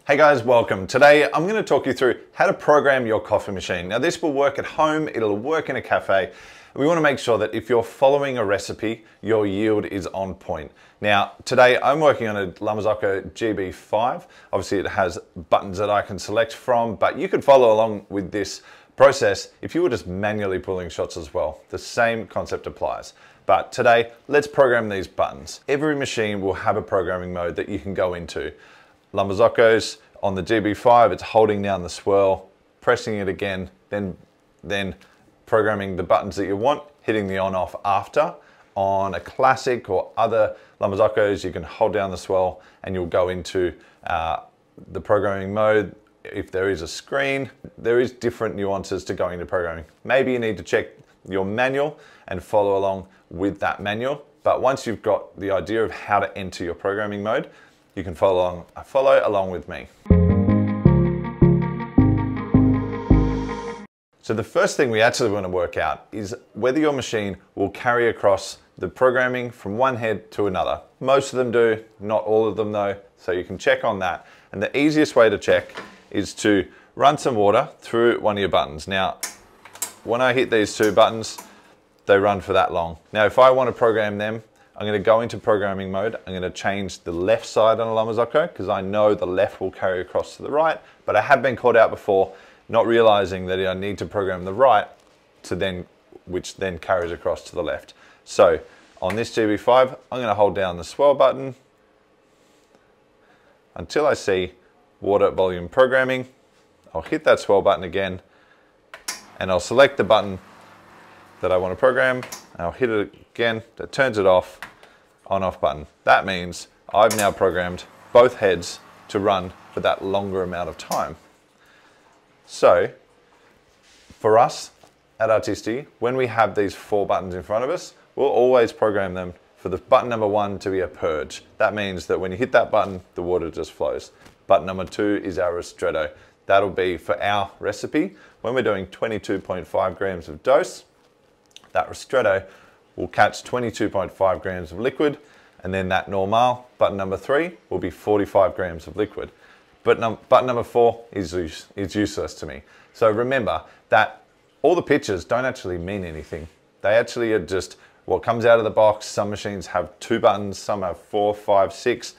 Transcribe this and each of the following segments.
Hey guys, welcome. Today I'm going to talk you through how to program your coffee machine. Now this will work at home, it'll work in a cafe. We want to make sure that if you're following a recipe, your yield is on point. Now today I'm working on a Marzocco GB5. Obviously it has buttons that I can select from, but you could follow along with this process if you were just manually pulling shots as well. The same concept applies. But today, let's program these buttons. Every machine will have a programming mode that you can go into. Marzocco's on the GB5, it's holding down the swirl, pressing it again, then programming the buttons that you want, hitting the on off after. On a classic or other Marzocco's, you can hold down the swirl and you'll go into the programming mode. If there is a screen, there is different nuances to going into programming. Maybe you need to check your manual and follow along with that manual. But once you've got the idea of how to enter your programming mode, you can follow along with me. So the first thing we actually want to work out is whether your machine will carry across the programming from one head to another. Most of them do, not all of them though, so you can check on that. And the easiest way to check is to run some water through one of your buttons. Now, when I hit these two buttons, they run for that long. Now, if I want to program them, I'm going to go into programming mode. I'm going to change the left side on a Marzocco because I know the left will carry across to the right, but I have been caught out before not realizing that I need to program the right which then carries across to the left. So on this GB5, I'm going to hold down the swirl button until I see water volume programming. I'll hit that swirl button again and I'll select the button that I want to program, and I'll hit it again, that turns it off, on-off button. That means I've now programmed both heads to run for that longer amount of time. So, for us at Artisti, when we have these four buttons in front of us, we'll always program them for the button number 1 to be a purge. That means that when you hit that button, the water just flows. Button number 2 is our ristretto. That'll be for our recipe. When we're doing 22.5 grams of dose, that ristretto will catch 22.5 grams of liquid, and then that normale, button number 3, will be 45 grams of liquid. But button number 4 is useless to me. So remember that all the pictures don't actually mean anything. They actually are just what comes out of the box. Some machines have 2 buttons, some have 4, 5, 6.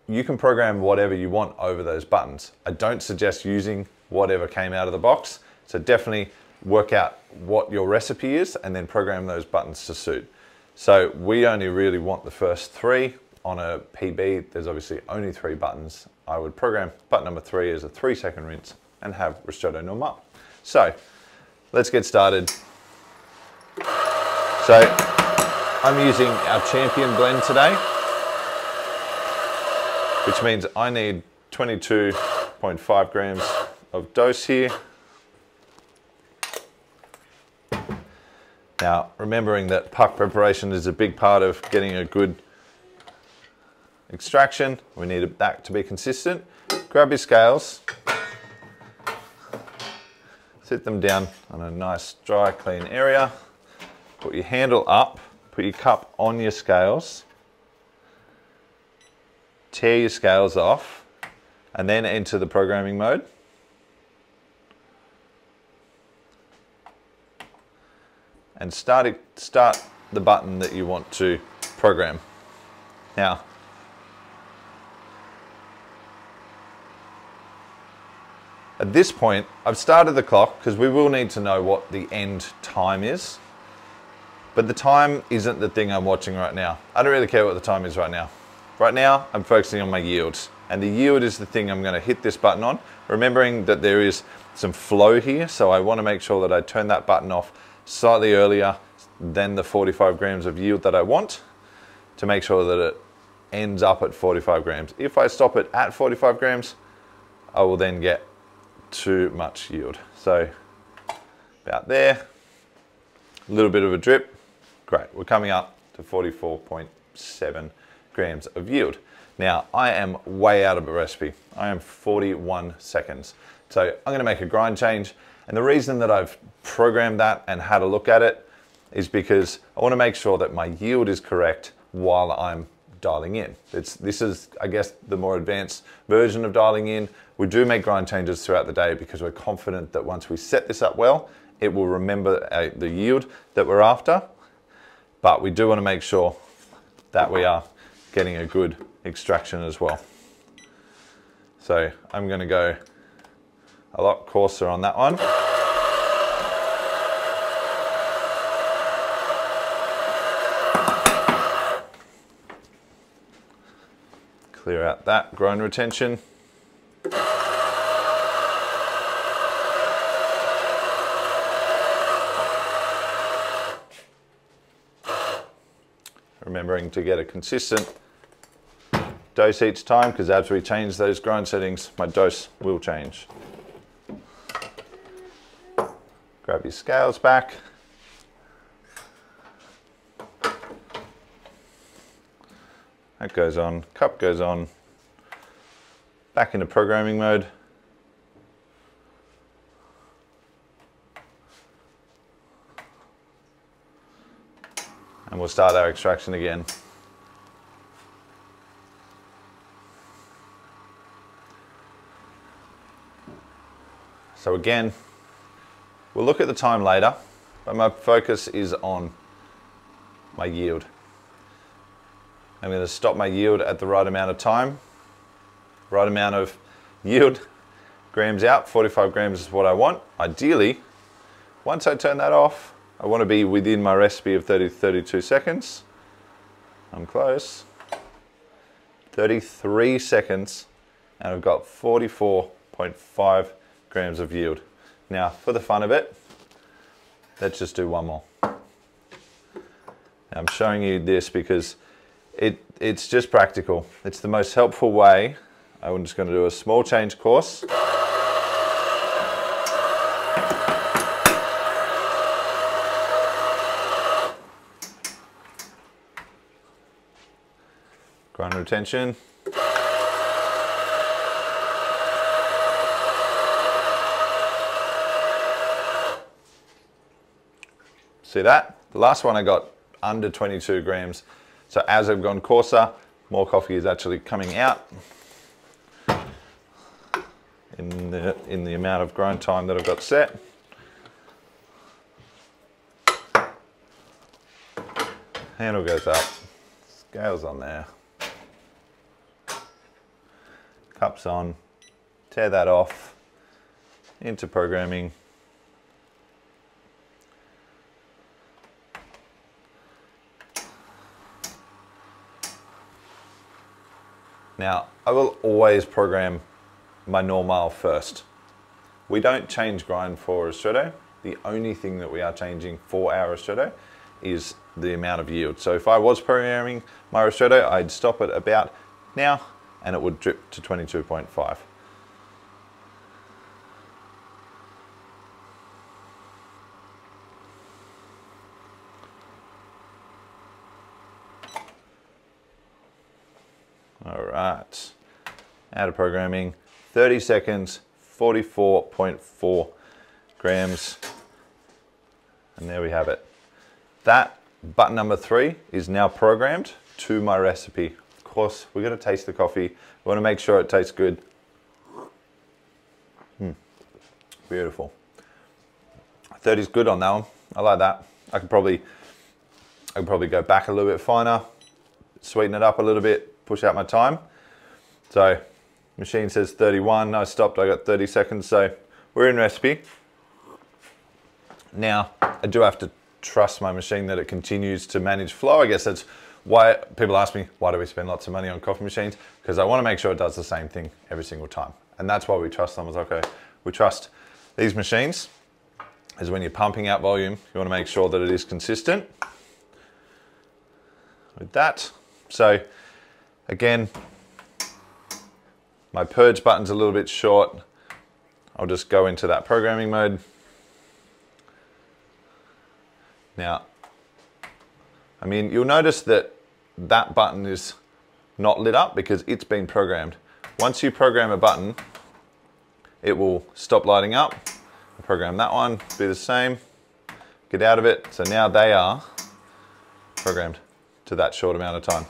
You can program whatever you want over those buttons. I don't suggest using whatever came out of the box, so definitely work out what your recipe is and then program those buttons to suit. So we only really want the first 3. On a PB, there's obviously only 3 buttons. I would program button number 3 as a 3-second rinse and have ristretto normale. So let's get started. So I'm using our champion blend today, which means I need 22.5 grams of dose here. Now, remembering that puck preparation is a big part of getting a good extraction, we need that to be consistent. Grab your scales, sit them down on a nice dry, clean area, put your handle up, put your cup on your scales, tear your scales off, and then enter the programming mode. And start the button that you want to program. Now, at this point, I've started the clock because we will need to know what the end time is. But the time isn't the thing I'm watching right now. I don't really care what the time is right now. Right now, I'm focusing on my yields. And the yield is the thing I'm going to hit this button on, remembering that there is some flow here, so I want to make sure that I turn that button off slightly earlier than the 45 grams of yield that I want to make sure that it ends up at 45 grams. If I stop it at 45 grams, I will then get too much yield. So about there, a little bit of a drip. Great, we're coming up to 44.7 grams of yield. Now, I am way out of a recipe. I am 41 seconds. So I'm gonna make a grind change. And the reason that I've programmed that and had a look at it is because I wanna make sure that my yield is correct while I'm dialing in. This is, I guess, the more advanced version of dialing in. We do make grind changes throughout the day because we're confident that once we set this up well, it will remember the yield that we're after. But we do want to make sure that we are getting a good extraction as well. So I'm going to go a lot coarser on that one. Clear out that grind retention. Remembering to get a consistent dose each time, because as we change those grind settings, my dose will change. Grab your scales back. That goes on, cup goes on, back into programming mode. And we'll start our extraction again. So again, we'll look at the time later, but my focus is on my yield. I'm going to stop my yield at the right amount of time, right amount of yield, grams out, 45 grams is what I want. Ideally, once I turn that off, I want to be within my recipe of 30 to 32 seconds. I'm close. 33 seconds, and I've got 44.5 grams of yield. Now, for the fun of it, let's just do one more. Now, I'm showing you this because it's just practical. It's the most helpful way. I'm just going to do a small change course. Grind retention. See that? The last one I got under 22 grams. So as I've gone coarser, more coffee is actually coming out in the amount of grind time that I've got set. Handle goes up, scales on there, cups on, tear that off, into programming. Now, I will always program my normale first. We don't change grind for ristretto. The only thing that we are changing for our ristretto is the amount of yield. So if I was programming my ristretto, I'd stop at about now and it would drip to 22.5. All right, out of programming, 30 seconds, 44.4 grams, and there we have it. That button number 3 is now programmed to my recipe. Of course, we're gonna taste the coffee. We wanna make sure it tastes good. Beautiful. 30 is good on that one. I like that. I could probably go back a little bit finer, sweeten it up a little bit, push out my time. So machine says 31, I stopped, I got 30 seconds, so we're in recipe. Now, I do have to trust my machine that it continues to manage flow. I guess that's why people ask me, why do we spend lots of money on coffee machines? Because I want to make sure it does the same thing every single time. And that's why we trust them. It's okay, we trust these machines, is when you're pumping out volume, you want to make sure that it is consistent with that. So again, my purge button's a little bit short. I'll just go into that programming mode. Now, I mean, you'll notice that that button is not lit up because it's been programmed. Once you program a button, it will stop lighting up. I'll program that one, do the same, get out of it. So now they are programmed to that short amount of time.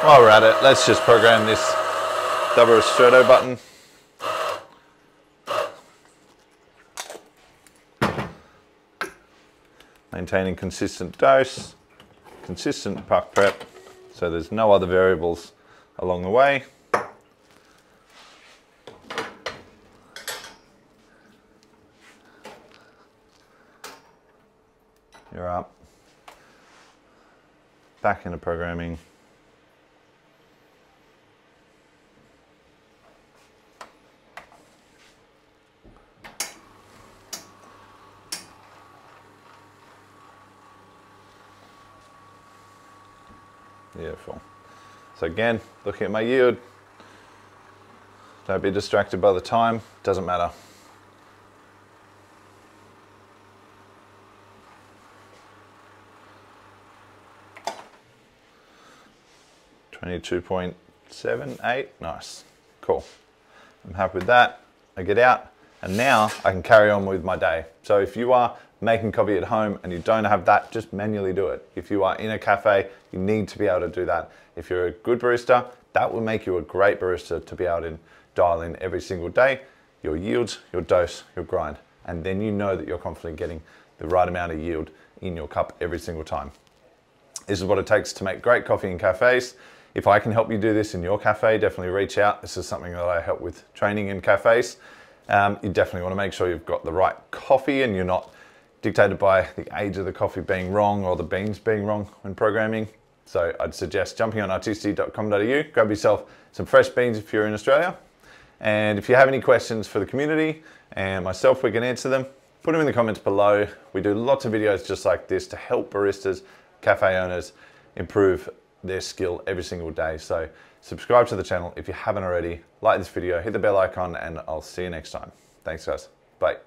While we're at it, let's just program this double ristretto button. Maintaining consistent dose, consistent puck prep, so there's no other variables along the way. You're up. Back into programming. Beautiful. So again, looking at my yield. Don't be distracted by the time, doesn't matter. .78, nice, cool. I'm happy with that. I get out, and now I can carry on with my day. So if you are making coffee at home and you don't have that, just manually do it. If you are in a cafe, you need to be able to do that. If you're a good barista, that will make you a great barista to be able to dial in every single day, your yields, your dose, your grind. And then you know that you're confident getting the right amount of yield in your cup every single time. This is what it takes to make great coffee in cafes. If I can help you do this in your cafe, definitely reach out. This is something that I help with training in cafes. You definitely want to make sure you've got the right coffee and you're not dictated by the age of the coffee being wrong or the beans being wrong when programming. So I'd suggest jumping on artisti.com.au, grab yourself some fresh beans if you're in Australia. And if you have any questions for the community and myself, we can answer them. Put them in the comments below. We do lots of videos just like this to help baristas, cafe owners improve their skill every single day. So subscribe to the channel if you haven't already, like this video, hit the bell icon, and I'll see you next time. Thanks guys, bye.